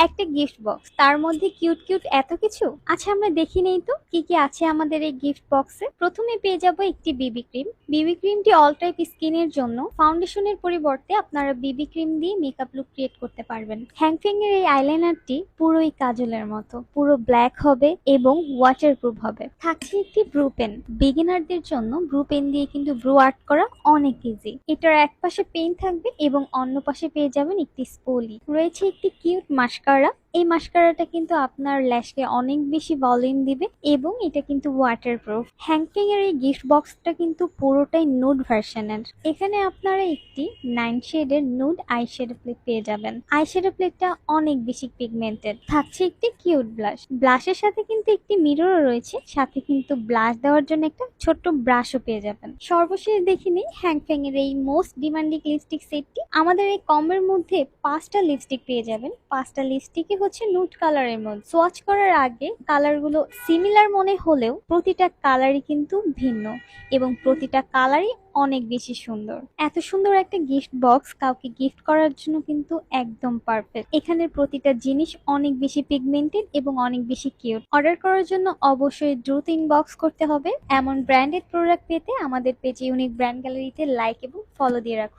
একটা gift box, তার মধ্যে কিউট কিউট এত কিছু। আচ্ছা, আমরা দেখি নেই তো কি কি আছে আমাদের এই গিফট বক্সে। প্রথমে পেয়ে যাব একটি বিবি ক্রিম। বিবি ক্রিমটি অল টাইপ স্কিনের জন্য। ফাউন্ডেশনের পরিবর্তে আপনারা বিবি ক্রিম দিয়ে মেকআপ লুক ক্রিয়েট করতে পারবেন। হ্যাংফিং এর এই আইলাইনারটি পুরোই কাজলের মতো, পুরো ব্ল্যাক হবে এবং ওয়াটারপ্রুফ হবে। থাকছে একটি ব্রু পেন। বিগিনারদের জন্য ব্রু পেন দিয়ে কিন্তু ব্রু আর্ট করা অনেক ইজি। এটার এক পাশে পেন থাকবে এবং অন্য পাশে পেয়ে যাবেন একটি স্পোলি। রয়েছে একটি কিউট মাস্কারা। এই মাস্কারাটা কিন্তু আপনার ল্যাশকে অনেক বেশি ভলিউম দিবে এবং এটা কিন্তু ওয়াটারপ্রুফ। হ্যাংফিং এর এই গিফট বক্সটা কিন্তু পুরোটাই নুড ভার্সনের। এখানে আপনারা একটি 9 শেডের নুড আইশ্যাডো প্লেট পেয়ে যাবেন। আইশ্যাডো প্লেটটা অনেক বেশি পিগমেন্টেড। থাকছে একটি কিউট ব্লাশ। ব্লাশের সাথে কিন্তু একটি মিররও রয়েছে, সাথে কিন্তু ব্লাশ দেওয়ার জন্য একটা ছোট্ট ব্রাশও পেয়ে যাবেন। সর্বশেষ দেখে নিই হ্যাংফিং এর এই মোস্ট ডিমান্ডিং লিপস্টিক সেটটি। আমাদের এই কম্বোর মধ্যে 5টা লিপস্টিক পেয়ে যাবেন। 5টা লিপস্টিকই হচ্ছে নুড কালারের মধ্যে। সোয়াচ করার আগে কালারগুলো সিমিলার মনে হলেও প্রতিটা কালারই কিন্তু ভিন্ন এবং প্রতিটা কালারই অনেক বেশি সুন্দর। এত সুন্দর একটা গিফট বক্স কাউকে গিফট করার জন্য কিন্তু একদম পারফেক্ট। এখানের প্রতিটা জিনিস অনেক বেশি পিগমেন্টেড এবং অনেক বেশি কিউট। অর্ডার করার জন্য অবশ্যই দ্রুত ইনবক্স করতে হবে। এমন ব্র্যান্ডেড প্রোডাক্ট পেতে আমাদের পেজ ইউনিক ব্র্যান্ড গ্যালারিতে লাইক এবং ফলো দিয়ে রাখুন।